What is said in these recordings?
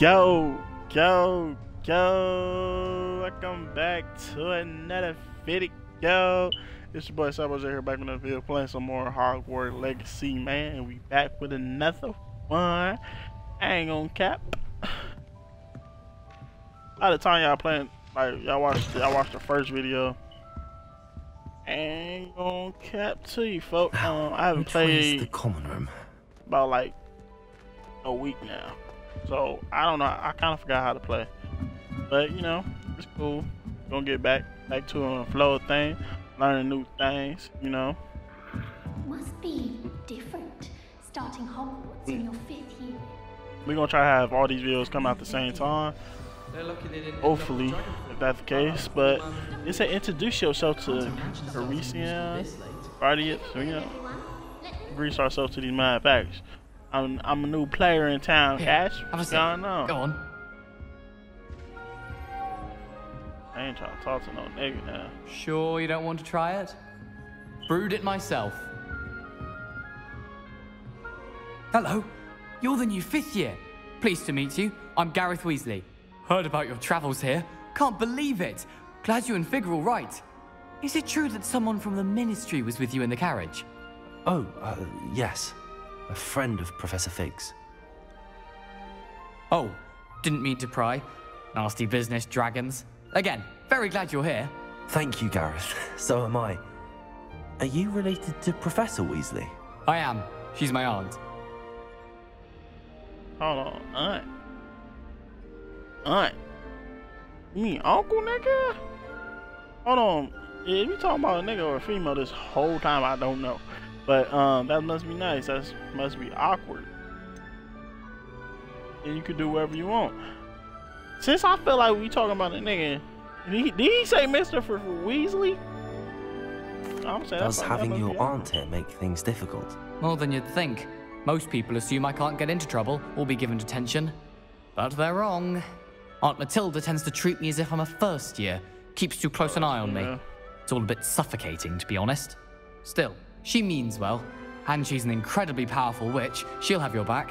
Yo, welcome back to another video. It's your boy Savageboiiza here, back in the video playing some more Hogwarts Legacy, man, and we back with another one. I ain't gonna cap. By the time y'all playing, like y'all watched the first video, I ain't gonna cap to you folks. I haven't played the common room about like a week now. So I don't know. I kind of forgot how to play, but you know, it's cool. Gonna get back to the flow of things, learning new things. You know. Must be different starting Hogwarts in your 5th year. We're gonna try to have all these videos come out at the same time. Hopefully, if that's the case. But it said introduce yourself to Parisian Guardians. So you know, introduce ourselves to these mad facts. I'm a new player in town, Cash. What's going on? Go on. I ain't trying to talk to no nigga now. Sure you don't want to try it? Brewed it myself. Hello, you're the new 5th year. Pleased to meet you. I'm Gareth Weasley. Heard about your travels here. Can't believe it. Glad you and Fig are all right. Is it true that someone from the Ministry was with you in the carriage? Oh, yes. A friend of Professor Fig's. Oh, didn't mean to pry. Nasty business, dragons. Again, very glad you're here. Thank you, Gareth. So am I. Are you related to Professor Weasley? I am. She's my aunt. Hold on, aunt. You mean uncle, nigga? Hold on. If you talking about a nigga or a female this whole time, I don't know. But that must be nice. That must be awkward. And you could do whatever you want. Since I feel like we talking about a nigga, did he say Mr. for Weasley? I'm saying does having your aunt here make things difficult? More than you'd think. Most people assume I can't get into trouble or be given detention. But they're wrong. Aunt Matilda tends to treat me as if I'm a 1st year. Keeps too close an eye on me. It's all a bit suffocating, to be honest. Still, she means well, and she's an incredibly powerful witch. She'll have your back.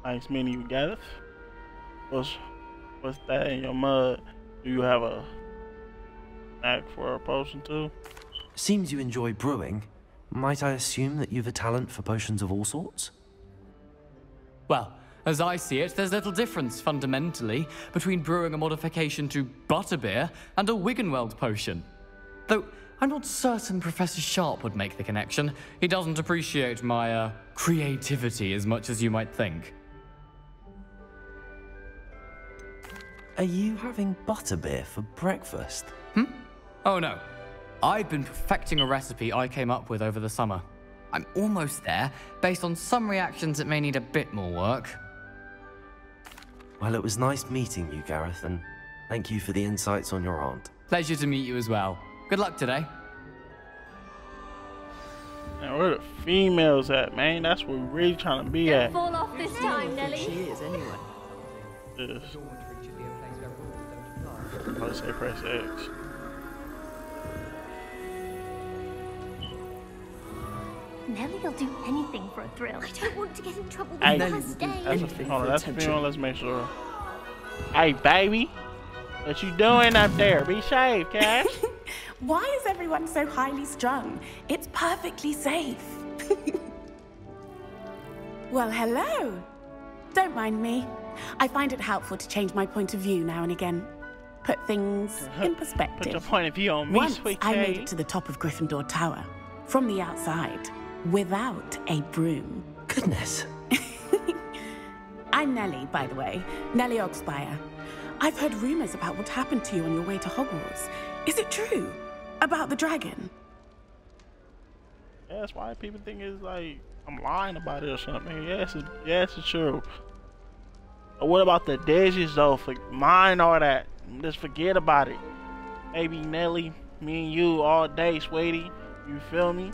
Nice meeting you, Gareth. What's that in your mug? Do you have a knack for a potion too? Seems you enjoy brewing. Might I assume that you've a talent for potions of all sorts? Well, as I see it, there's little difference, fundamentally, between brewing a modification to butterbeer and a Wiggenweld potion. Though, I'm not certain Professor Sharp would make the connection. He doesn't appreciate my, creativity as much as you might think. Are you having butterbeer for breakfast? Oh no. I've been perfecting a recipe I came up with over the summer. I'm almost there, based on some reactions that may need a bit more work. Well, it was nice meeting you, Gareth, and thank you for the insights on your aunt. Pleasure to meet you as well. Good luck today. Now, where the females at, man? That's where we're really trying to be at. Fall off this time, Nelly. She is, anyway. Yes. Let's say press X. Nelly will do anything for a thrill. I don't want to get in trouble Hey, the first day. Hold on, that's a female. Let's make sure. Hey, baby. What you doing up there? Be safe, Cash. Why is everyone so highly strung? It's perfectly safe. Well, hello. Don't mind me. I find it helpful to change my point of view now and again. Put things in perspective. Put your point of view on me, Once sweet I made lady. it to the top of Gryffindor Tower, from the outside, without a broom. Goodness. I'm Nelly, by the way. Nelly Oxbyre. I've heard rumors about what happened to you on your way to Hogwarts. Is it true? About the dragon? Yeah, that's why people think it's like I'm lying about it or something. Yes, it's true. But what about the dishes though? Mind all that. Just forget about it. Maybe Nelly, me and you all day, sweetie. You feel me?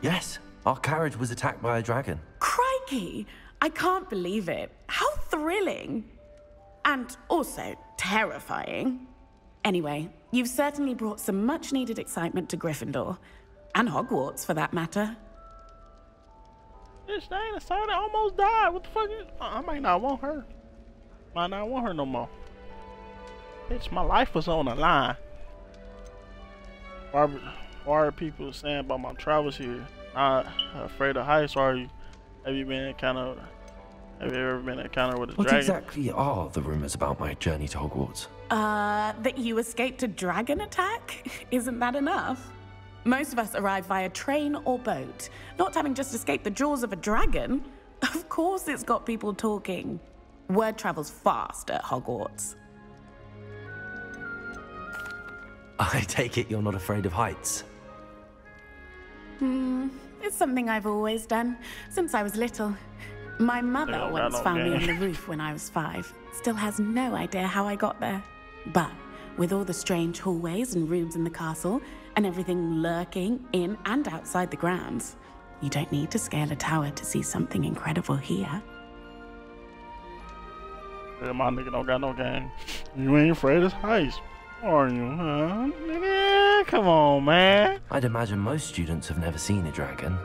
Yes, our carriage was attacked by a dragon. Crikey! I can't believe it. How thrilling! And also terrifying. Anyway, you've certainly brought some much-needed excitement to Gryffindor. And Hogwarts, for that matter. Bitch, they ain't decided. I almost died. What the fuck? I might not want her. Might not want her no more. Bitch, my life was on the line. Why are people saying about my travels here? Not afraid of heights, or have you been encountered? Have you ever been encountered with a dragon? What exactly are the rumors about my journey to Hogwarts? That you escaped a dragon attack? Isn't that enough? Most of us arrive via train or boat, not having just escaped the jaws of a dragon. Of course it's got people talking. Word travels fast at Hogwarts. I take it you're not afraid of heights? It's something I've always done, since I was little. My mother once found me on the roof when I was 5. Still has no idea how I got there. But with all the strange hallways and rooms in the castle, and everything lurking in and outside the grounds, you don't need to scale a tower to see something incredible here. Yeah, my nigga don't got no game. You ain't afraid of heights, are you, huh? Nigga, come on, man. I'd imagine most students have never seen a dragon.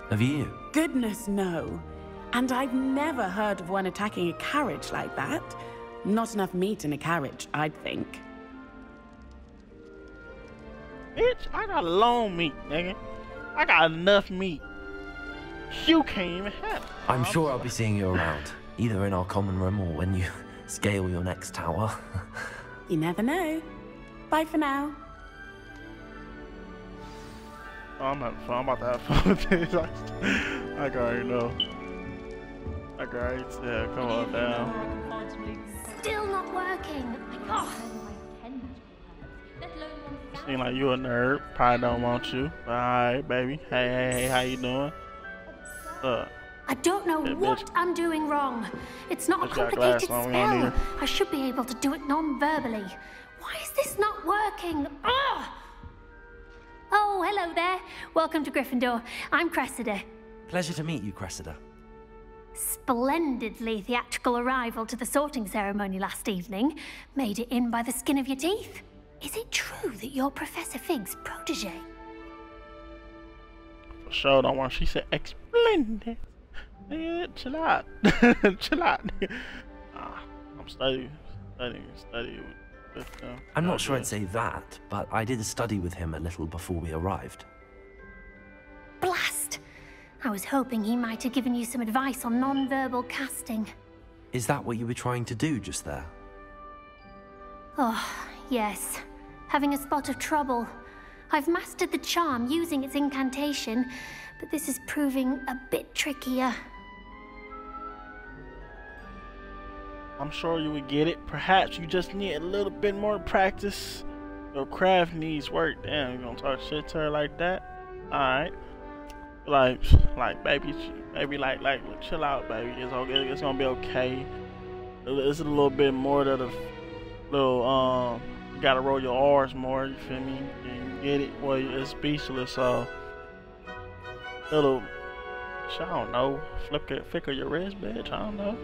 Have you? Goodness, no. And I've never heard of one attacking a carriage like that. Not enough meat in a carriage, I'd think. Bitch, I got long meat, nigga. I got enough meat. You can't even have it. I'm sure I'll be seeing you around, either in our common room or when you scale your next tower. You never know. Bye for now. Oh, I'm having fun. I'm about to have fun with this. I can already know. I can already tell. Come on down. Still not working. Oh. Seem like you a nerd. Probably don't want you. Alright, baby. Hey, how you doing? I don't know what I'm doing wrong. It's not a complicated spell. I should be able to do it non-verbally. Why is this not working? Ugh! Oh, hello there. Welcome to Gryffindor. I'm Cressida. Pleasure to meet you, Cressida. Splendidly theatrical arrival to the sorting ceremony last evening. Made it in by the skin of your teeth. Is it true that you're Professor Fig's protege? For sure, don't want. She said, "Splendid." Yeah, chill out, chill out. I'm studying with them. I'm not sure I'd say that, but I did study with him a little before we arrived. Blast! I was hoping he might have given you some advice on non-verbal casting. Is that what you were trying to do just there? Oh, yes. Having a spot of trouble. I've mastered the charm using its incantation, but this is proving a bit trickier. I'm sure you would get it. Perhaps you just need a little bit more practice. Your craft needs work. Damn, you gonna talk shit to her like that? Alright. Like baby, like, chill out, baby. It's okay. It's gonna be okay. It's a little bit more to the little, you gotta roll your R's more, you feel me? You get it? Well, it's speechless, so. Little, I don't know. Flicker your wrist, bitch. I don't know.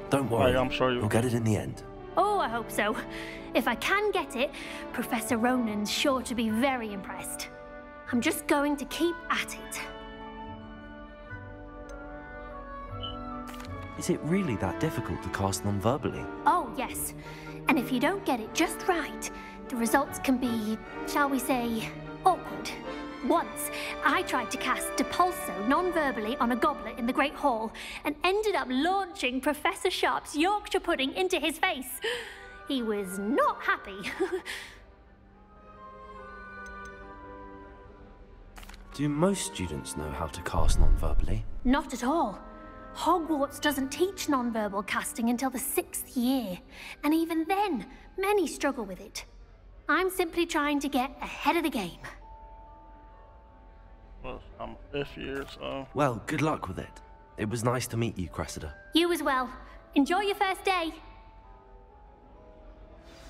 Don't worry, I'm sure you'll get it in the end. Oh, I hope so. If I can get it, Professor Ronan's sure to be very impressed. I'm just going to keep at it. Is it really that difficult to cast non-verbally? Oh, yes. And if you don't get it just right, the results can be, shall we say, awkward. Once, I tried to cast Depulso non-verbally on a goblet in the Great Hall and ended up launching Professor Sharp's Yorkshire pudding into his face. He was not happy. Do most students know how to cast non-verbally? Not at all. Hogwarts doesn't teach non-verbal casting until the 6th year, and even then, many struggle with it. I'm simply trying to get ahead of the game. Well, I'm 5th year, so. Well, good luck with it. It was nice to meet you, Cressida. You as well. Enjoy your first day.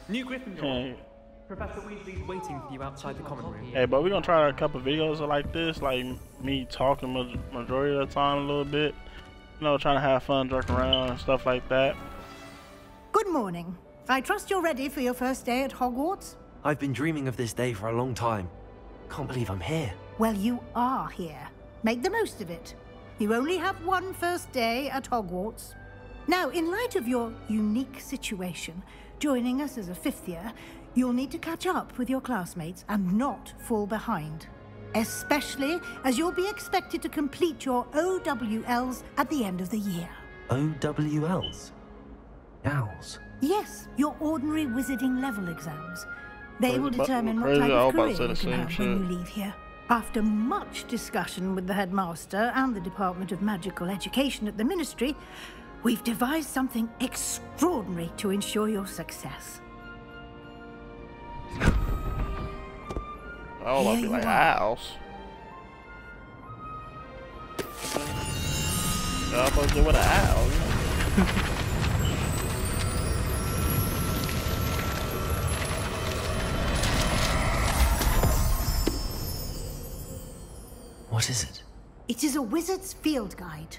New Gryffindor. Hey. Professor Weasley's waiting for you outside the common room. Hey, but we're gonna try a couple videos like this, like me talking majority of the time a little bit. You know, trying to have fun, joking around and stuff like that. Good morning. I trust you're ready for your first day at Hogwarts? I've been dreaming of this day for a long time. Can't believe I'm here. Well, you are here. Make the most of it. You only have one first day at Hogwarts. Now, in light of your unique situation, joining us as a 5th year, you'll need to catch up with your classmates and not fall behind. Especially as you'll be expected to complete your OWLs at the end of the year. OWLs? Owls? Yes, your ordinary wizarding level exams. They will determine what crazy. type I of was career about to you say can the have same when shit. you leave here. After much discussion with the headmaster and the Department of Magical Education at the Ministry, we've devised something extraordinary to ensure your success. Oh, I'll be like owls. I'm supposed to do with an owl. What is it? It is a wizard's field guide.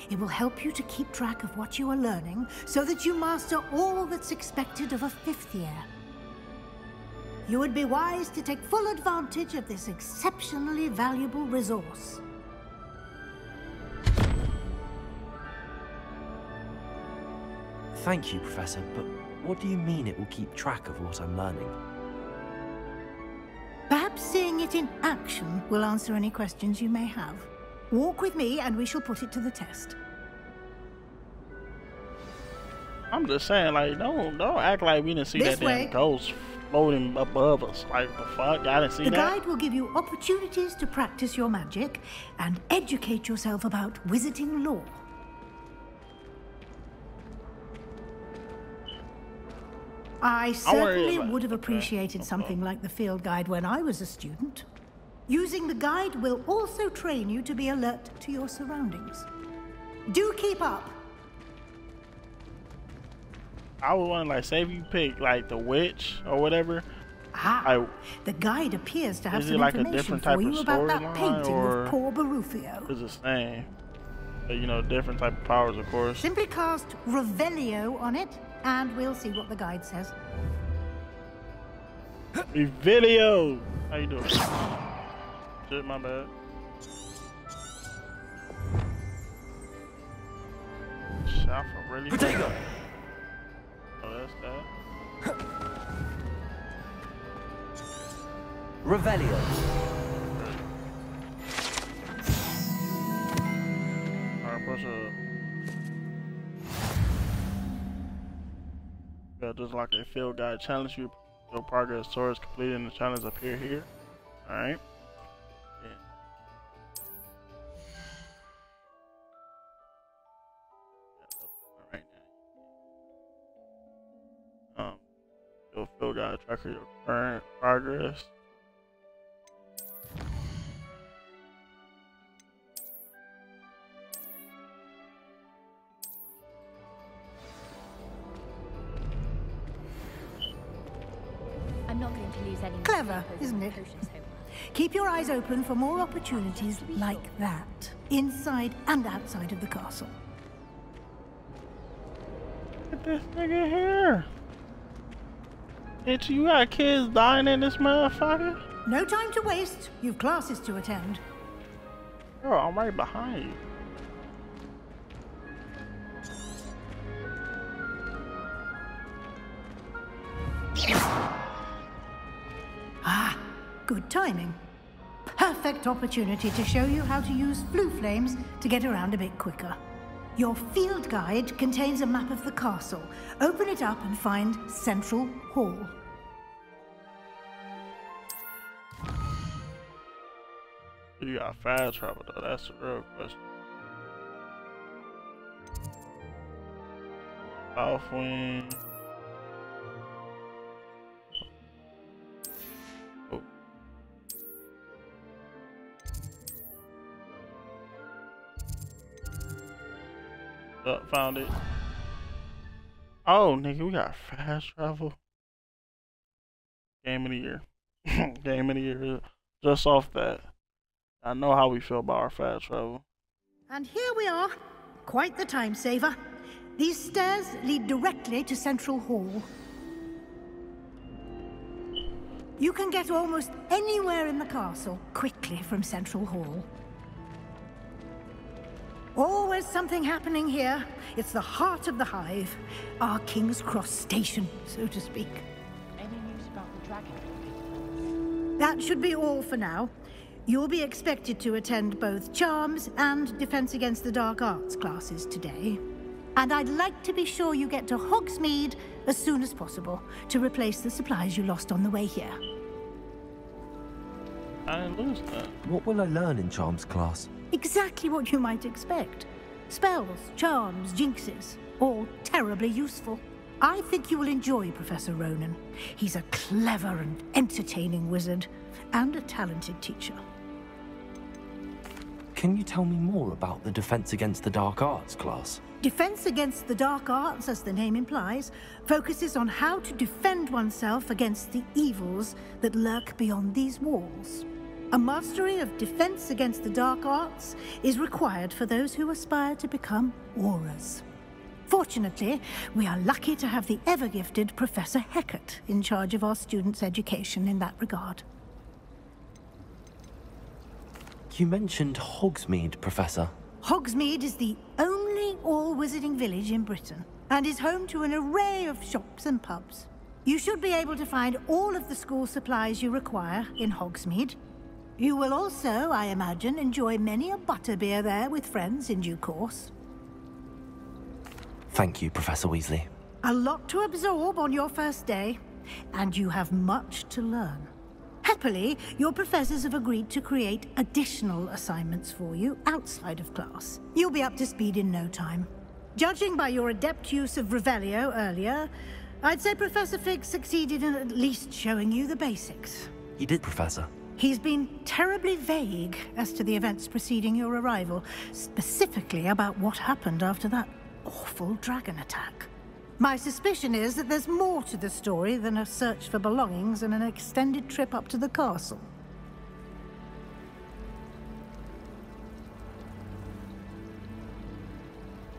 It will help you to keep track of what you are learning so that you master all that's expected of a 5th year. You would be wise to take full advantage of this exceptionally valuable resource. Thank you, Professor, but what do you mean it will keep track of what I'm learning? Perhaps seeing it in action will answer any questions you may have. Walk with me and we shall put it to the test. I'm just saying, like, don't act like we didn't see This that way. damn ghost floating above us. Like, the fuck? I didn't see The that. guide will give you opportunities to practice your magic and educate yourself about wizarding lore. I certainly would have appreciated something like the field guide when I was a student. Using the guide will also train you to be alert to your surroundings. Do keep up. I was wondering, like, say if you pick, like, the witch or whatever. The guide appears to have is it some like a information different for type you of about that storyline, painting or of poor Barufio. it's the same? But, you know, different type of powers, of course. Simply cast Revelio on it, and we'll see what the guide says. Video. How you doing? Shit, my bad. Shot for really. Potato. Oh, that's that. Revelio. Alright, push up. Yeah, just like a field guide challenge, your progress towards completing the challenge appear here. Alright. Yeah. Right now. Your field guide tracker your current progress. I'm not going to lose any. Clever, isn't it? Keep your eyes open for more opportunities like that, inside and outside of the castle. Look at this nigga here. Bitch, you got kids dying in this motherfucker? No time to waste. You've classes to attend. Girl, I'm right behind you. Ah, good timing. Perfect opportunity to show you how to use blue flames to get around a bit quicker. Your field guide contains a map of the castle. Open it up and find Central Hall. You got fast travel though, that's the real question. South wing. Oh. Oh, found it. Oh, nigga, we got fast travel. Game of the year. Game of the year. Just off that. I know how we feel about our fast travel. And here we are. Quite the time saver. These stairs lead directly to Central Hall. You can get almost anywhere in the castle quickly from Central Hall. Always something happening here. It's the heart of the hive. Our King's Cross station, so to speak. Any news about the dragon? That should be all for now. You'll be expected to attend both Charms and Defense Against the Dark Arts classes today. And I'd like to be sure you get to Hogsmeade as soon as possible to replace the supplies you lost on the way here. I didn't lose that. What will I learn in Charms class? Exactly what you might expect. Spells, charms, jinxes, all terribly useful. I think you will enjoy Professor Ronan. He's a clever and entertaining wizard, and a talented teacher. Can you tell me more about the Defense Against the Dark Arts class? Defense Against the Dark Arts, as the name implies, focuses on how to defend oneself against the evils that lurk beyond these walls. A mastery of Defense Against the Dark Arts is required for those who aspire to become Aurors. Fortunately, we are lucky to have the ever-gifted Professor Hecat in charge of our students' education in that regard. You mentioned Hogsmeade, Professor. Hogsmeade is the only all-wizarding village in Britain, and is home to an array of shops and pubs. You should be able to find all of the school supplies you require in Hogsmeade. You will also, I imagine, enjoy many a butterbeer there with friends in due course. Thank you, Professor Weasley. A lot to absorb on your first day, and you have much to learn. Happily, your professors have agreed to create additional assignments for you outside of class. You'll be up to speed in no time. Judging by your adept use of Revelio earlier, I'd say Professor Fig succeeded in at least showing you the basics. He did, Professor. He's been terribly vague as to the events preceding your arrival, specifically about what happened after that awful dragon attack. My suspicion is that there's more to the story than a search for belongings and an extended trip up to the castle.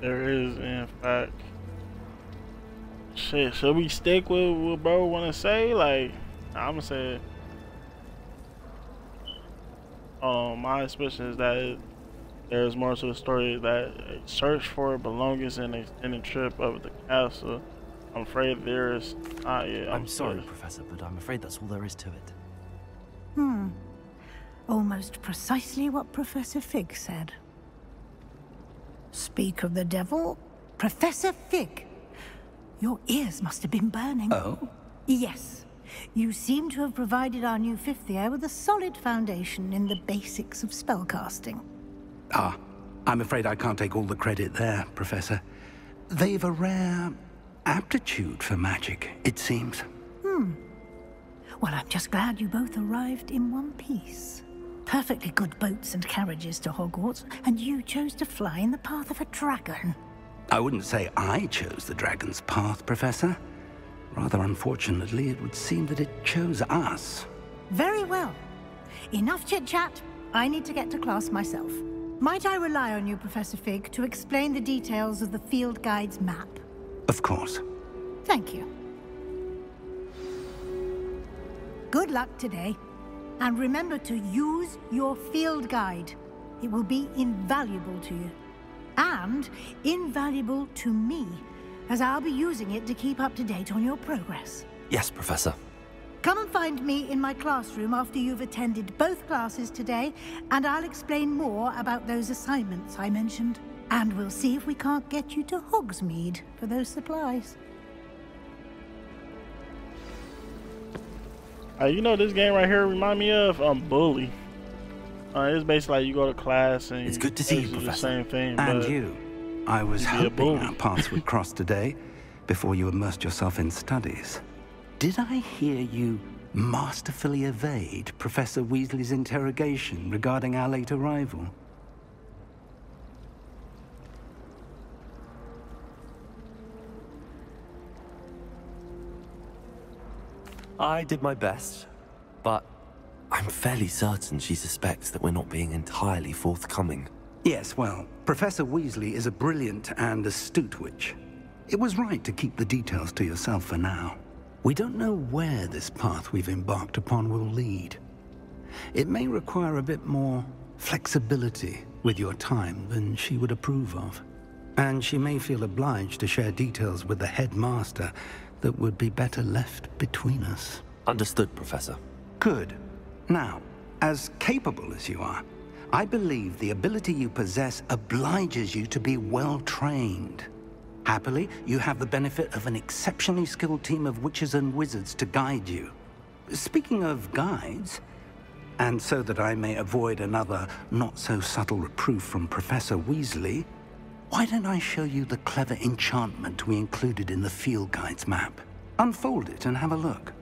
There is, in fact. Shit, should we stick with what bro wanna say? Like, I'ma say my suspicion is that there's more to the story, that a search for belongings and an extended trip over the castle. I'm afraid there's not yet. I'm sorry, Professor, but I'm afraid that's all there is to it. Almost precisely what Professor Fig said. Speak of the devil, Professor Fig. Your ears must have been burning. Oh? Yes. You seem to have provided our new fifth year with a solid foundation in the basics of spellcasting. Ah, I'm afraid I can't take all the credit there, Professor. They've a rare aptitude for magic, it seems. Well, I'm just glad you both arrived in one piece. Perfectly good boats and carriages to Hogwarts, and you chose to fly in the path of a dragon. I wouldn't say I chose the dragon's path, Professor. Rather unfortunately, it would seem that it chose us. Very well. Enough chit-chat. I need to get to class myself. Might I rely on you, Professor Fig, to explain the details of the field guide's map? Of course. Thank you. Good luck today. And remember to use your field guide. It will be invaluable to you. And invaluable to me, as I'll be using it to keep up to date on your progress. Yes, Professor. Come and find me in my classroom after you've attended both classes today, and I'll explain more about those assignments I mentioned. And we'll see if we can't get you to Hogsmeade for those supplies. You know, this game right here remind me of Bully. It's basically like you go to class and it's good to see you, Professor. The same thing. And you. I was hoping our paths would cross today before you immersed yourself in studies. Did I hear you masterfully evade Professor Weasley's interrogation regarding our late arrival? I did my best, but I'm fairly certain she suspects that we're not being entirely forthcoming. Yes, well, Professor Weasley is a brilliant and astute witch. It was right to keep the details to yourself for now. We don't know where this path we've embarked upon will lead. It may require a bit more flexibility with your time than she would approve of. And she may feel obliged to share details with the headmaster that would be better left between us. Understood, Professor. Good. Now, as capable as you are, I believe the ability you possess obliges you to be well trained. Happily, you have the benefit of an exceptionally skilled team of witches and wizards to guide you. Speaking of guides, and so that I may avoid another not-so-subtle reproof from Professor Weasley, why don't I show you the clever enchantment we included in the field guide's map? Unfold it and have a look.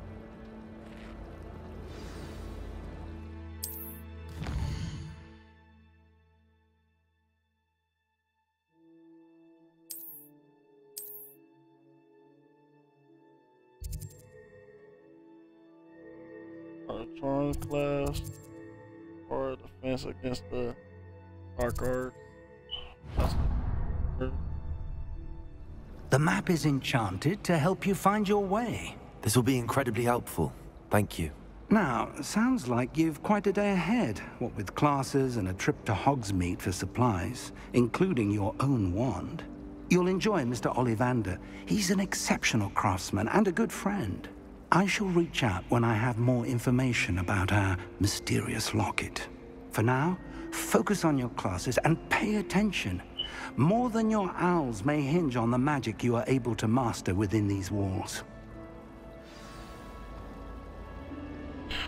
Charm class or defense against the dark arts. The map is enchanted to help you find your way. This will be incredibly helpful. Thank you. Now, sounds like you've quite a day ahead, what with classes and a trip to Hogsmeade for supplies, including your own wand. You'll enjoy Mr. Ollivander. He's an exceptional craftsman and a good friend. I shall reach out when I have more information about our mysterious locket. For now, focus on your classes and pay attention. More than your owls may hinge on the magic you are able to master within these walls.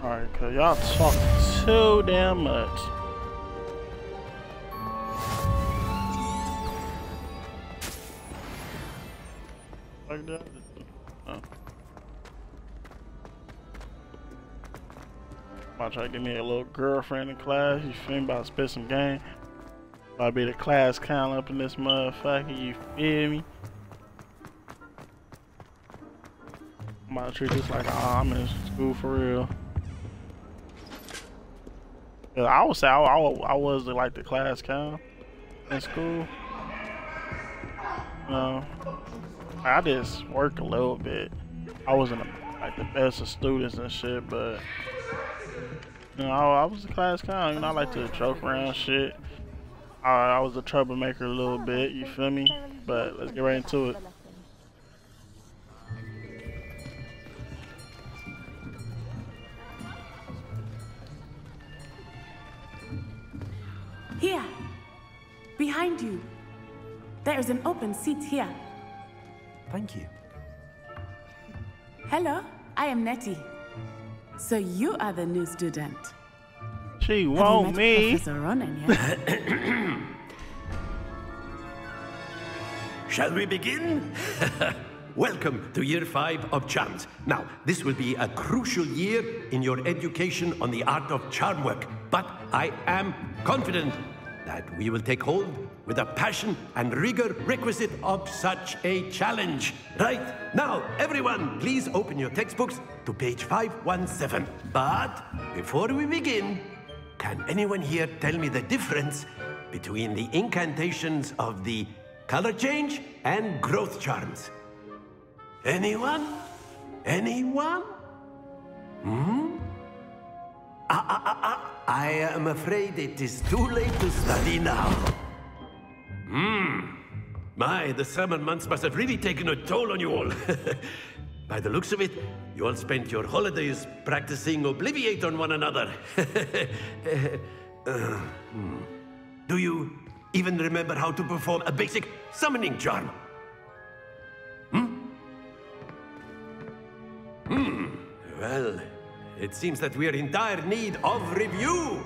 Alright, cause y'all talk too damn much. Like that? Oh. About to try to get me a little girlfriend in class, you feel me? About to spit some game. About to be the class clown up in this motherfucker, you feel me? I'm about to treat this like I'm in school for real. I would say I was like the class clown in school. No, I just work a little bit. I wasn't like the best of students and shit, but you know, I was a class clown. You know, I like to joke around shit. I was a troublemaker a little bit, you feel me? But let's get right into it. Here, behind you. There is an open seat here. Thank you. Hello, I am Nettie. So you are the new student. She want me. Professor Ronan yet? Shall we begin? Welcome to Year 5 of Charms. Now, this will be a crucial year in your education on the art of charm work, but I am confident that we will take hold with the passion and rigor requisite of such a challenge. Right, now, everyone, please open your textbooks to page 517. But before we begin, can anyone here tell me the difference between the incantations of the color change and growth charms? Anyone? Anyone? I am afraid it is too late to study now. My, the summer months must have really taken a toll on you all. By the looks of it, you all spent your holidays practicing Obliviate on one another. Do you even remember how to perform a basic summoning charm? Well, it seems that we are in dire need of review.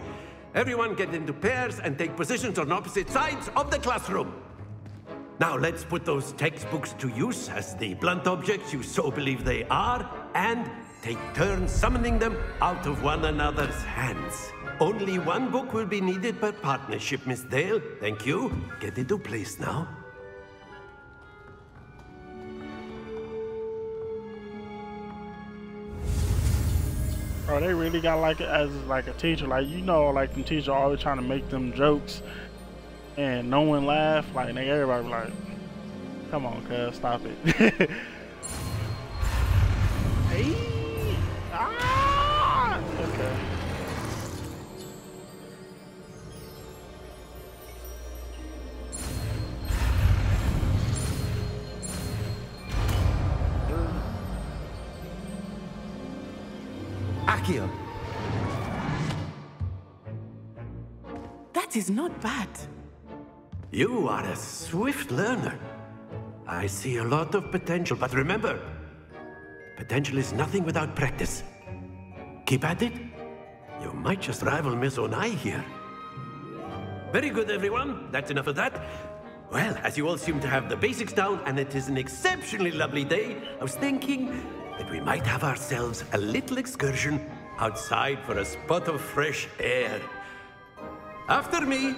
Everyone get into pairs and take positions on opposite sides of the classroom. Now let's put those textbooks to use as the blunt objects you so believe they are, and take turns summoning them out of one another's hands. Only one book will be needed per partnership, Miss Dale. Thank you. Get into place now. Bro, they really got like it as like a teacher, like you know, like them teachers always trying to make them jokes, and no one laugh. Like nigga, everybody be like, "Come on, cuz, stop it." Hey, okay. Akio. That is not bad. You are a swift learner. I see a lot of potential, but remember, potential is nothing without practice. Keep at it. You might just rival Miss Onai here. Very good, everyone. That's enough of that. Well, as you all seem to have the basics down, and it is an exceptionally lovely day, I was thinking that we might have ourselves a little excursion outside for a spot of fresh air. After me.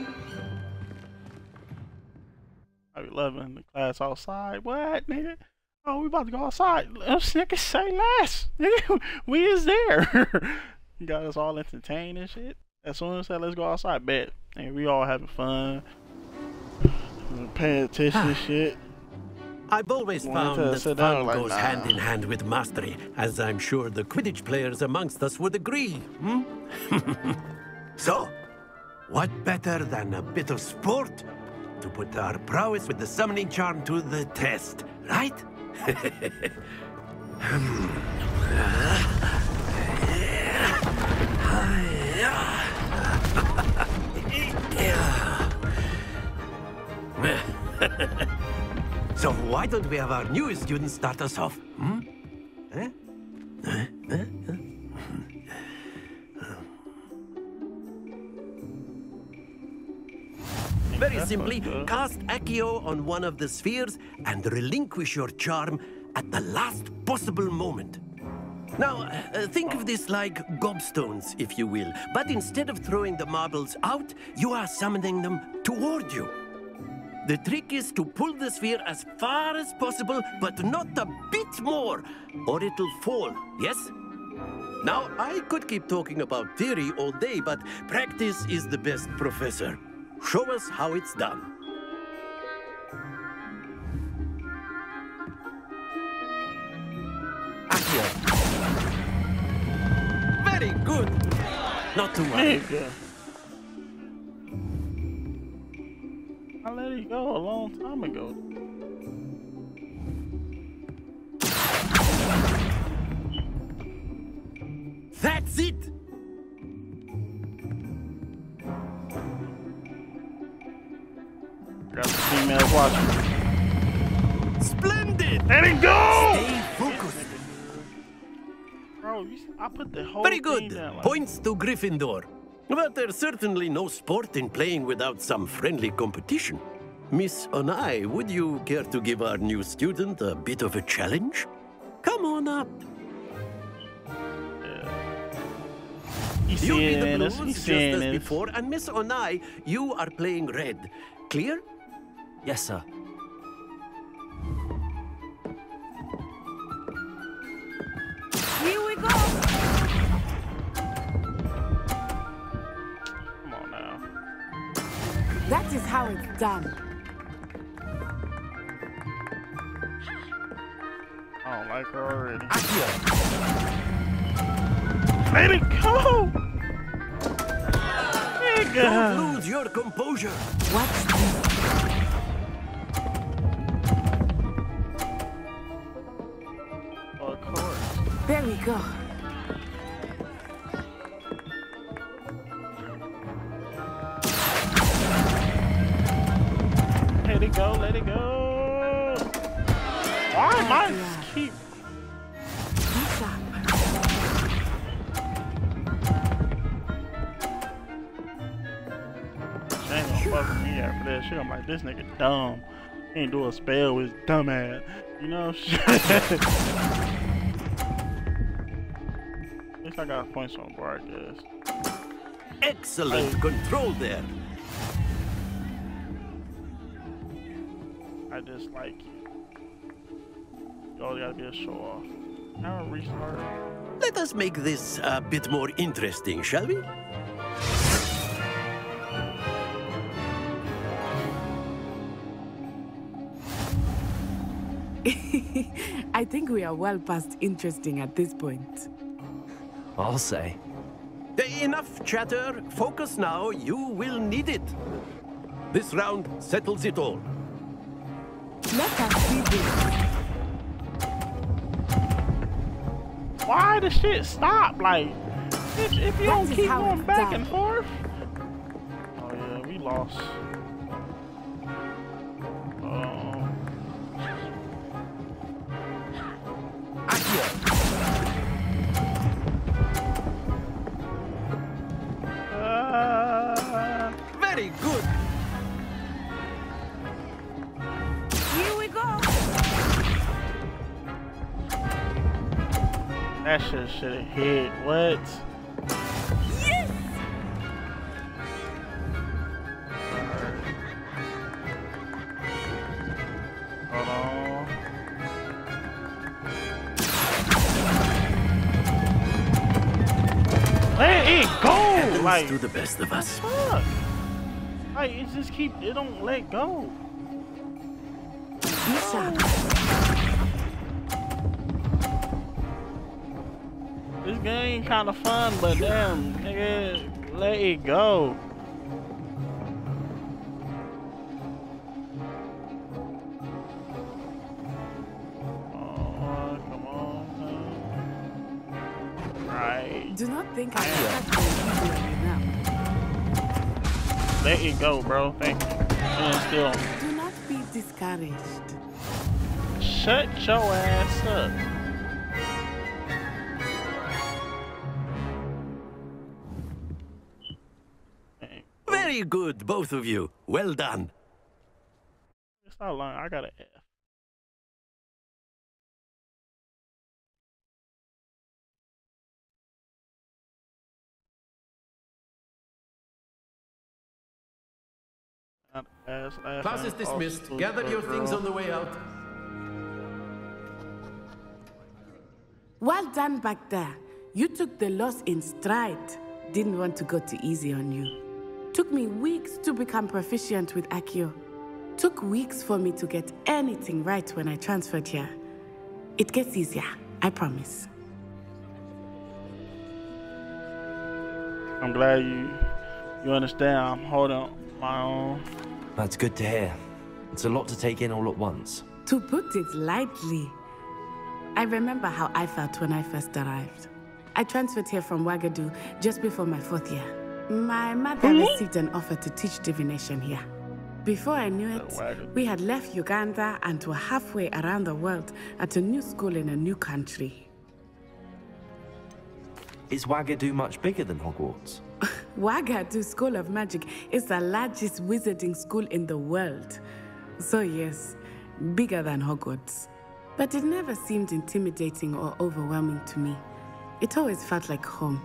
I be loving the class outside. What, nigga? Oh, we about to go outside. Nigga, say less. Nigga, we is there. You got us all entertained and shit. As soon as I said, let's go outside, bet. And we all having fun. Paying attention and shit. I've always found that fun goes hand in hand with mastery, as I'm sure the Quidditch players amongst us would agree. So, what better than a bit of sport to put our prowess with the summoning charm to the test, right? So why don't we have our newest student start us off? Very simply, cast Accio on one of the spheres and relinquish your charm at the last possible moment. Now, think of this like gobstones, if you will, but instead of throwing the marbles out, you are summoning them toward you. The trick is to pull the sphere as far as possible, but not a bit more, or it'll fall, yes? Now, I could keep talking about theory all day, but practice is the best professor. Show us how it's done. Accio. Very good. Not too much. I let it go a long time ago. That's it! Got the females watching. Splendid! Let it go! Stay focused. Bro, I put the whole Very thing good. down, like... Points to Gryffindor. But there's certainly no sport in playing without some friendly competition. Miss Onai, would you care to give our new student a bit of a challenge? Come on up. You'll be the blues just as before, and Miss Onai, you are playing red. Clear? Yes, sir. Here we go! Come on now. That is how it's done. I don't like her already. Accio. Let it go! Nigga! Don't lose your composure. What's this? Of course. There we go. Let it go, let it go! Why am I keep... She ain't gonna fuck with me after that shit. I'm like, this nigga dumb. He ain't do a spell with his dumb ass. You know? At least I got points on the board, I guess. Excellent control there. I just like you. You all gotta be a show off. Now restart. Let us make this a bit more interesting, shall we? I think we are well past interesting at this point. I'll say. Enough chatter. Focus now. You will need it. This round settles it all. Let us see this. Why the shit stop? Like, Bitch, if you don't keep going back and forth. Oh yeah, we lost. Very good. Here we go. That shit should have hit. What? Yes. Hold on. Let it go. Like, to the best of us. Fuck. Like, it just it don't let go. This game kind of fun, but damn, nigga, let it go. Oh, come on. Right. Do not think I can now. Let it go, bro. Thank you. And still. Do not be discouraged. Shut your ass up. Very good, both of you. Well done. It's not long. I got an F. Class is dismissed. Gather your things on the way out. Well done back there. You took the loss in stride. Didn't want to go too easy on you. Took me weeks to become proficient with Accio. Took weeks for me to get anything right when I transferred here. It gets easier, I promise. I'm glad you understand. I'm holding my own. That's good to hear. It's a lot to take in all at once. To put it lightly, I remember how I felt when I first arrived. I transferred here from Wagadu just before my 4th year. My mother received an offer to teach divination here. Before I knew it, we had left Uganda and were halfway around the world at a new school in a new country. Is Wagadu much bigger than Hogwarts? Wagadu School of Magic is the largest wizarding school in the world. So yes, bigger than Hogwarts. But it never seemed intimidating or overwhelming to me. It always felt like home.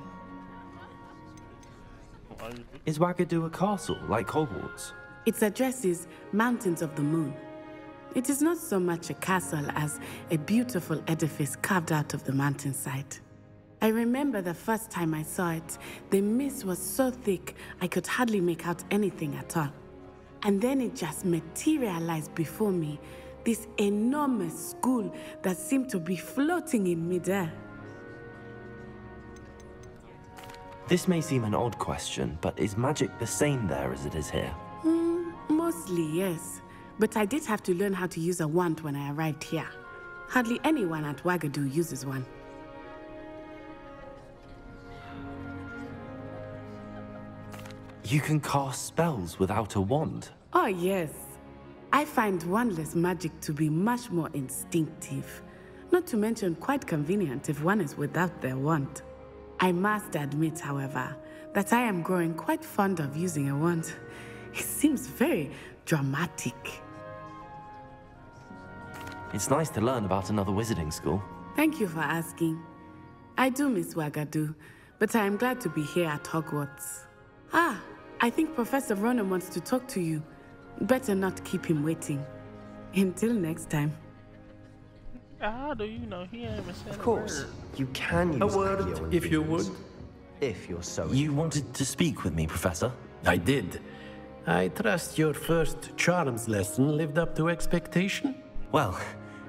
Is Wagadu a castle, like Hogwarts? Its address is Mountains of the Moon. It is not so much a castle as a beautiful edifice carved out of the mountainside. I remember the first time I saw it, the mist was so thick I could hardly make out anything at all. And then it just materialized before me, this enormous school that seemed to be floating in midair. This may seem an odd question, but is magic the same there as it is here? Mostly, yes. But I did have to learn how to use a wand when I arrived here. Hardly anyone at Wagadu uses one. You can cast spells without a wand? Oh, yes. I find wandless magic to be much more instinctive. Not to mention quite convenient if one is without their wand. I must admit, however, that I am growing quite fond of using a wand. It seems very dramatic. It's nice to learn about another wizarding school. Thank you for asking. I do miss Wagadu, but I am glad to be here at Hogwarts. Ah, I think Professor Ronan wants to talk to you. Better not keep him waiting. Until next time. How do you know he ain't even said Of course, you can use A word, if you would. If you're so... You wanted to speak with me, Professor? I did. I trust your first charms lesson lived up to expectation? Well,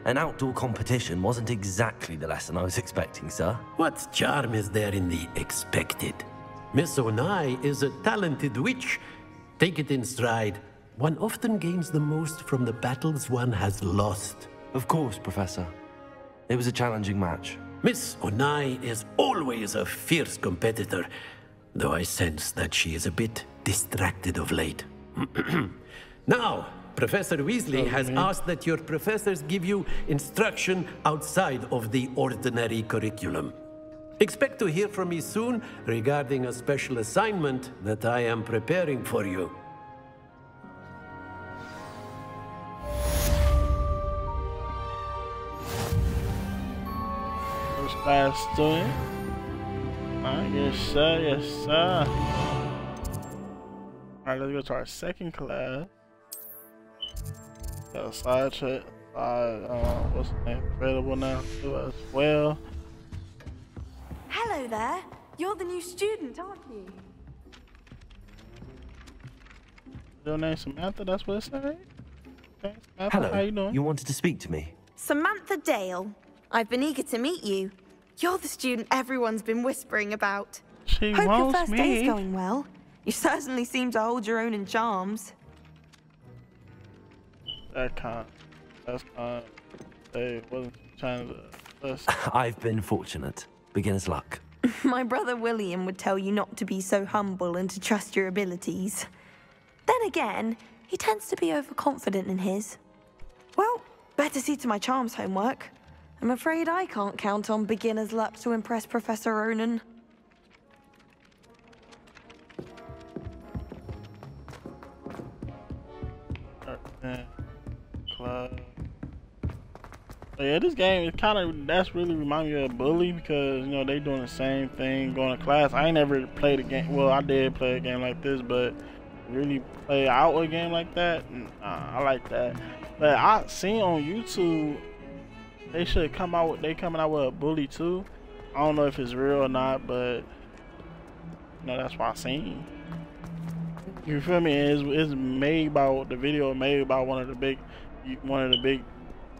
an outdoor competition wasn't exactly the lesson I was expecting, sir. What charm is there in the expected? Miss Onai is a talented witch. Take it in stride. One often gains the most from the battles one has lost. Of course, Professor. It was a challenging match. Miss Onai is always a fierce competitor, though I sense that she is a bit distracted of late. Now, Professor Weasley has asked that your professors give you instruction outside of the ordinary curriculum. Expect to hear from me soon regarding a special assignment that I am preparing for you. First class student. Yes, sir. Yes, sir. Alright, let's go to our second class. Got a side check. What's the name? Available now to as well. Hello there. You're the new student, aren't you? Your name Samantha, that's what it said? Okay, Samantha, Hello. how you doing? You wanted to speak to me? Samantha Dale. I've been eager to meet you. You're the student everyone's been whispering about. She Hope your wants first me. day is going well. You certainly seem to hold your own in charms. That's kind. They wasn't trying to. I've been fortunate. Beginner's luck. My brother William would tell you not to be so humble and to trust your abilities. Then again, he tends to be overconfident in his. Well, better see to my charms homework. I'm afraid I can't count on beginner's luck to impress Professor Ronan. Yeah, this game is that's really remind me of Bully because you know they doing the same thing going to class. I ain't never played a game. Well, I did play a game like this, but really play out a game like that. I like that. But I seen on YouTube they should come out with coming out with a Bully 2. I don't know if it's real or not, but you know that's what I seen. You feel me? It's made by the video made by one of the big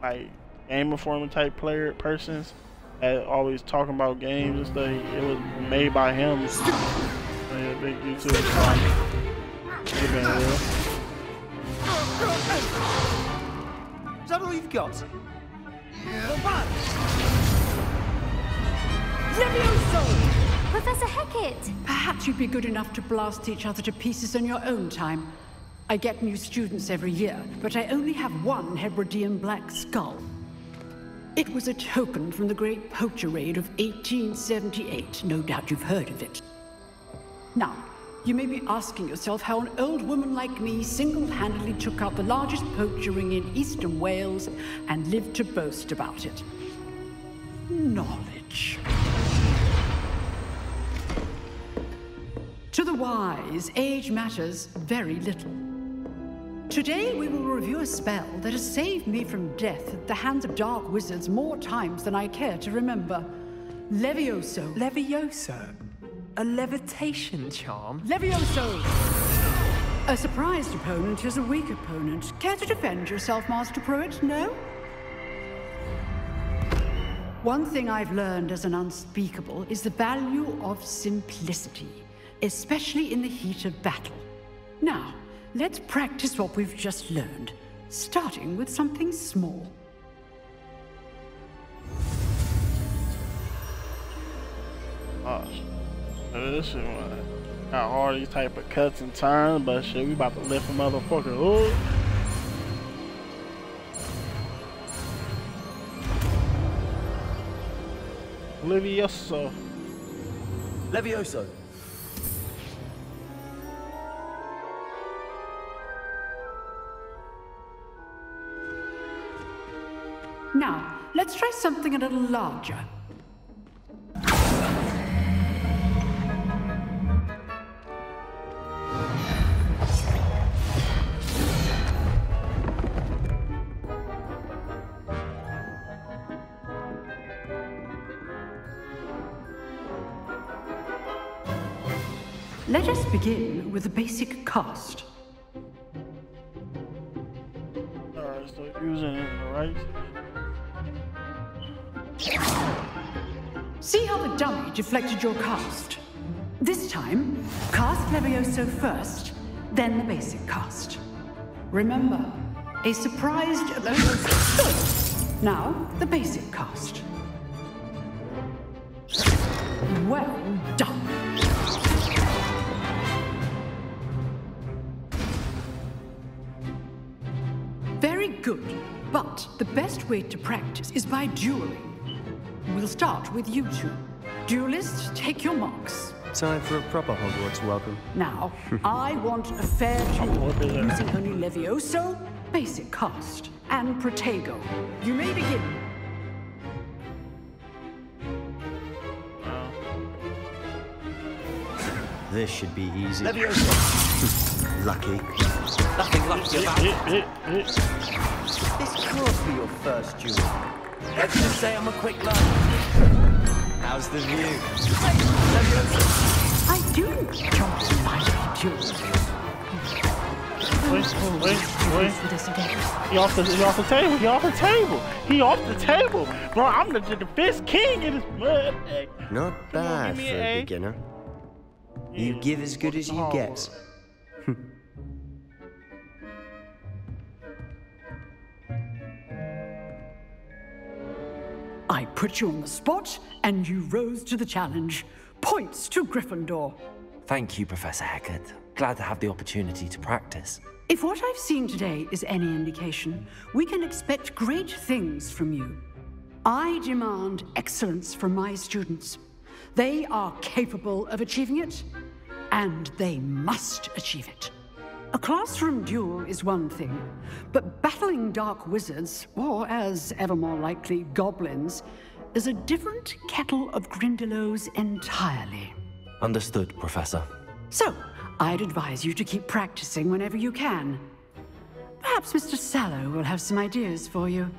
like Game Informer type persons that always talking about games and stuff. It was made by him. Yeah, big YouTuber. Is that all you've got? Professor Hecat! Perhaps you'd be good enough to blast each other to pieces in your own time. I get new students every year, but I only have one Hebridean black skull. It was a token from the Great Poacher Raid of 1878. No doubt you've heard of it. Now, you may be asking yourself how an old woman like me single-handedly took out the largest poacher ring in eastern Wales and lived to boast about it. Knowledge. To the wise, age matters very little. Today we will review a spell that has saved me from death at the hands of dark wizards more times than I care to remember. Levioso. Levioso? A levitation charm? Levioso! A surprised opponent is a weak opponent. Care to defend yourself, Master Pruitt? No? One thing I've learned as an unspeakable is the value of simplicity, especially in the heat of battle. Now, let's practice what we've just learned, starting with something small. Gosh, this shit got all these type of cuts and turns, but shit, we about to lift a motherfucker. Ooh. Levioso. Levioso. Now, let's try something a little larger. Let us begin with a basic cast. Alright, so using it in the right. See how the dummy deflected your cast? This time, cast Levioso first, then the basic cast. Remember, a surprised... Now, the basic cast. good. But the best way to practice is by dueling. We'll start with you two. Duelists, take your marks. Time for a proper Hogwarts welcome. Now, I want a fair duel using only Levioso, basic cast, and Protego. You may begin. This should be easy. Levioso. Lucky. Nothing lucky about it. This can't be your first duel. Let's just say I'm a quick learner. How's the view? I do jump in my duels. Wait. He off the table. Bro, I'm the defense king in this mud. Not bad for a beginner. You give as good as you get. I put you on the spot, and you rose to the challenge. Points to Gryffindor. Thank you, Professor Hecat. Glad to have the opportunity to practice. If what I've seen today is any indication, we can expect great things from you. I demand excellence from my students. They are capable of achieving it, and they must achieve it. A classroom duel is one thing, but battling dark wizards, or as ever more likely, goblins, is a different kettle of Grindylows entirely. Understood, Professor. So, I'd advise you to keep practicing whenever you can. Perhaps Mr. Sallow will have some ideas for you.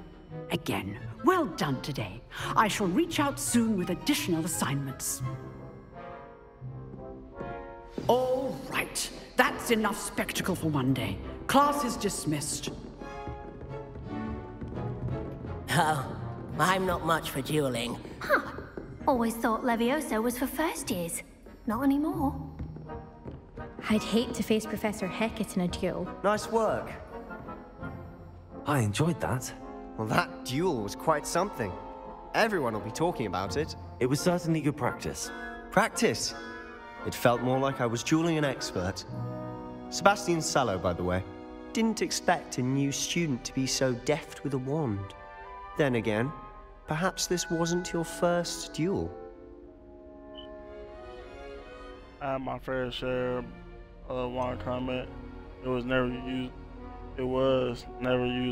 Again, well done today. I shall reach out soon with additional assignments. All right. That's enough spectacle for one day. Class is dismissed. Oh, I'm not much for dueling. Huh. Always thought Levioso was for first years. Not anymore. I'd hate to face Professor Hecat in a duel. Nice work. I enjoyed that. Well, that duel was quite something. Everyone will be talking about it. It was certainly good practice. Practice? It felt more like I was dueling an expert. Sebastian Sallow, by the way. Didn't expect a new student to be so deft with a wand. Then again, perhaps this wasn't your first duel. I had my fair share of wand combat. It was never used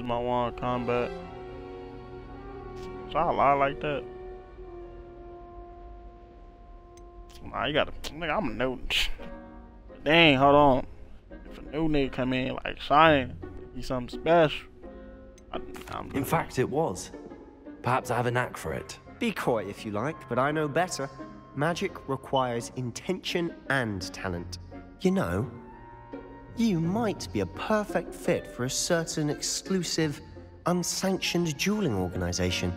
my wand combat. So I lie like that. Nah, you gotta, nigga, I'm a new. Dang, hold on. If a new nigga come in like shining, he's something special. In fact, it was. Perhaps I have a knack for it. Be coy if you like, but I know better. Magic requires intention and talent. You know, you might be a perfect fit for a certain exclusive, unsanctioned dueling organization.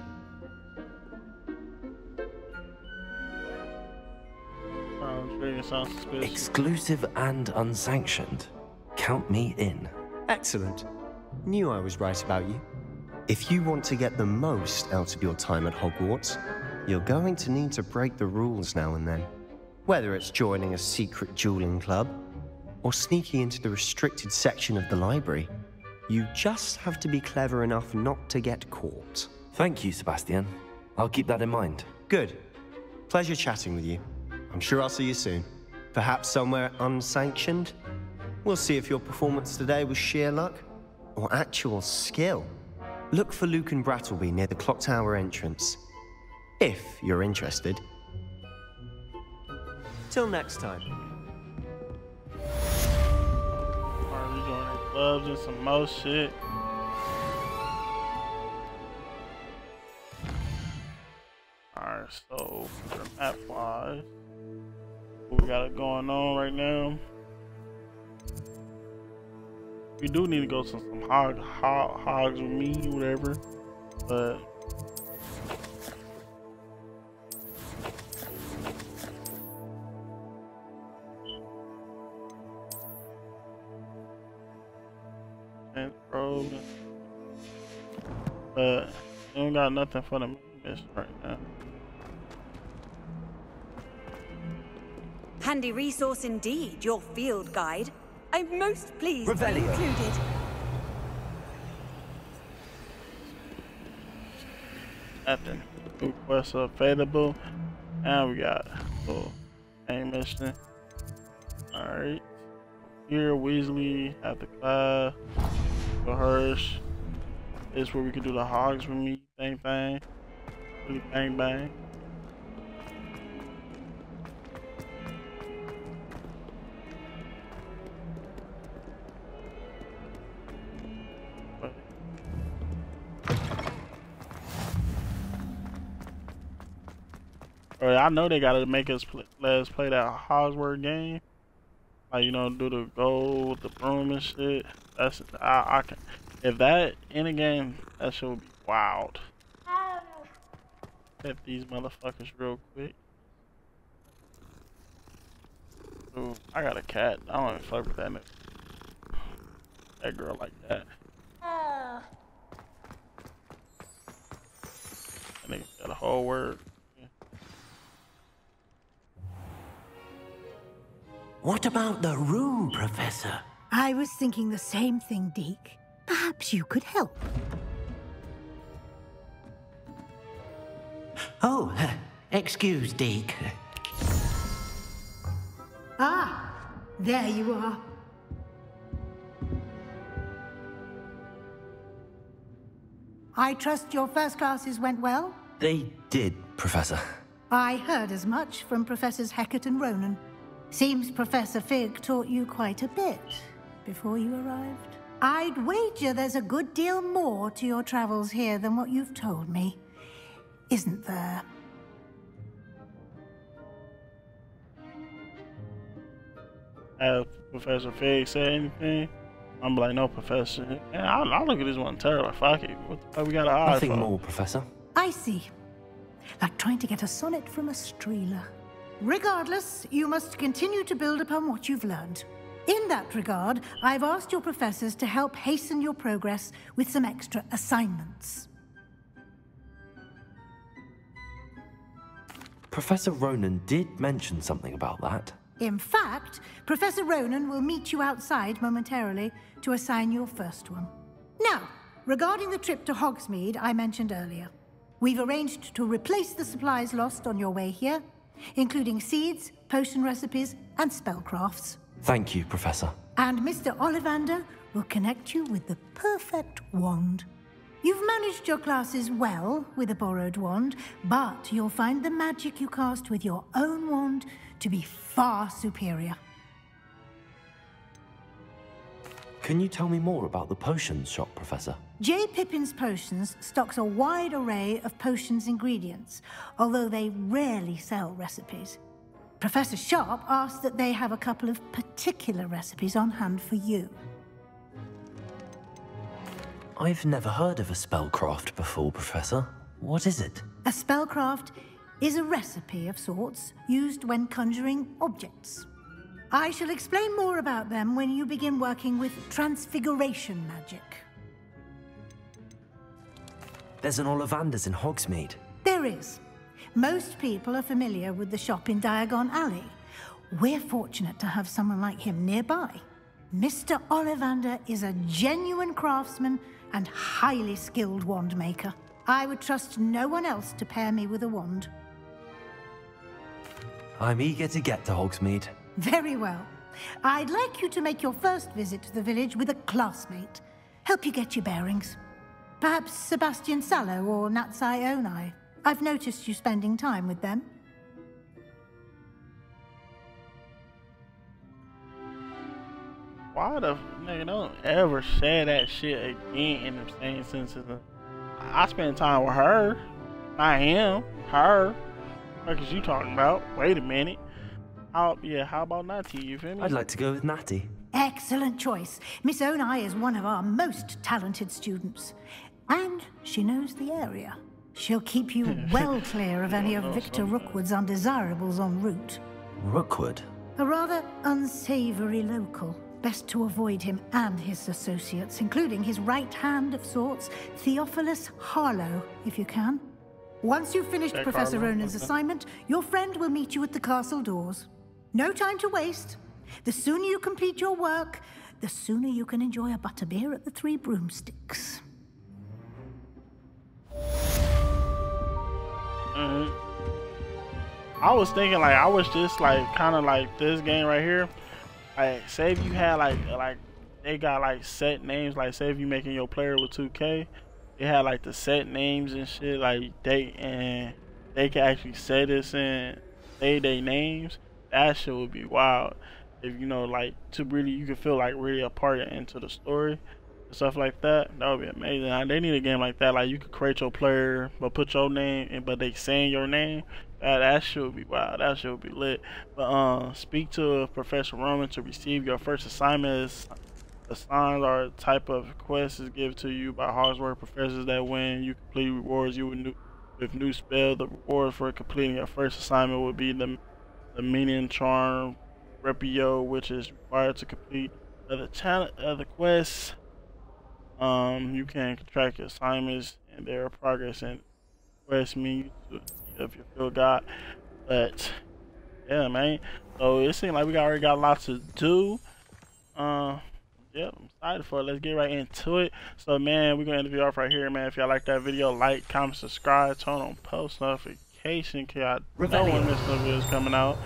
Sounds suspicious. Exclusive and unsanctioned. Count me in. Excellent. Knew I was right about you. If you want to get the most out of your time at Hogwarts, you're going to need to break the rules now and then. Whether it's joining a secret dueling club, or sneaking into the restricted section of the library, you just have to be clever enough not to get caught. Thank you, Sebastian. I'll keep that in mind. Good. Pleasure chatting with you. I'm sure I'll see you soon. Perhaps somewhere unsanctioned? We'll see if your performance today was sheer luck or actual skill. Look for Luke and Brattleby near the Clock Tower entrance, if you're interested. Till next time. Alright, we going to clubs and some more shit. Alright, so for map wise, what we got it going on right now? We do need to go to some hogs with me, whatever, but and road, but we don't got nothing for the mission right now. Handy resource indeed, your field guide. I'm most pleased to be included. Nothing. New quest of favourable. And we got little game mission. Alright. Here, Weasley at the class. For Hirsch. This is where we can do the hogs with me. Bang bang. Really bang bang. Alright, I know they gotta make us let us play that Hogwarts game. Like, you know, do the goal with the broom and shit. That's I can. If that in a game, that shit would be wild. Hit these motherfuckers real quick. Ooh, I got a cat. I don't even fuck with that girl like that. That nigga got a whole word. What about the room, Professor? I was thinking the same thing, Deke. Perhaps you could help. Oh, excuse, Deke. Ah, there you are. I trust your first classes went well? They did, Professor. I heard as much from Professors Hecat and Ronan. Seems Professor Fig taught you quite a bit before you arrived. I'd wager there's a good deal more to your travels here than what you've told me, isn't there? Have Professor Fig say anything? I'm like, no, Professor. Man, I look at this one terrible. Fuck it. What the fuck we got an eye Nothing for? more, Professor. I see. Like trying to get a sonnet from a streeler. Regardless, you must continue to build upon what you've learned. In that regard, I've asked your professors to help hasten your progress with some extra assignments. Professor Ronan did mention something about that. In fact, Professor Ronan will meet you outside momentarily to assign your first one. Now, regarding the trip to Hogsmeade I mentioned earlier, we've arranged to replace the supplies lost on your way here, including seeds, potion recipes, and spellcrafts. Thank you, Professor. And Mr. Ollivander will connect you with the perfect wand. You've managed your classes well with a borrowed wand, but you'll find the magic you cast with your own wand to be far superior. Can you tell me more about the potions shop, Professor? J. Pippin's Potions stocks a wide array of potions ingredients, although they rarely sell recipes. Professor Sharp asked that they have a couple of particular recipes on hand for you. I've never heard of a spellcraft before, Professor. What is it? A spellcraft is a recipe of sorts used when conjuring objects. I shall explain more about them when you begin working with transfiguration magic. There's an Ollivander's in Hogsmeade. There is. Most people are familiar with the shop in Diagon Alley. We're fortunate to have someone like him nearby. Mr. Ollivander is a genuine craftsman and highly skilled wand maker. I would trust no one else to pair me with a wand. I'm eager to get to Hogsmeade. Very well. I'd like you to make your first visit to the village with a classmate. Help you get your bearings. Perhaps Sebastian Sallow or Natsai Onai. I've noticed you spending time with them. Why the nigga don't ever say that shit again in the same sentences? I spend time with her, not him. Her. What is you talking about? Wait a minute. How about Natty? You feel me? I'd like to go with Natty. Excellent choice. Miss Onai is one of our most talented students. And she knows the area. She'll keep you well clear of any of Victor Rookwood's undesirables en route. Rookwood? A rather unsavory local. Best to avoid him and his associates, including his right hand of sorts, Theophilus Harlow, if you can. Once you've finished Professor Ronan's assignment, your friend will meet you at the castle doors. No time to waste. The sooner you complete your work, the sooner you can enjoy a butterbeer at the Three Broomsticks. I was thinking like I was just like kind of like this game right here. Like say if you had like they got like set names. Like say if you making your player with 2K, they had like the set names and shit. Like they can actually say this and say their names. That shit would be wild. If you know like to really you can feel like really a part into the story. Stuff like that, that would be amazing. They need a game like that. Like you could create your player, but put your name, and but they saying your name. That shit would be wild. That shit would be lit. But speak to Professor Roman to receive your first assignment. Assigned or a type of quest is given to you by Hogwarts professors that when you complete rewards you with new spell. The reward for completing your first assignment would be the meaning charm repio, which is required to complete other quests. You can track your assignments and their progress and quest me if you feel God. But yeah, man. So it seems like we already got lots to do. Yeah, I'm excited for it. Let's get right into it. So man, we're gonna end the video off right here, man. If y'all like that video, like, comment, subscribe, turn on post notification, cause I know when this new video is coming out.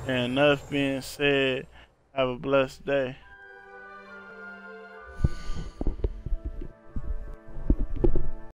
And enough being said, have a blessed day.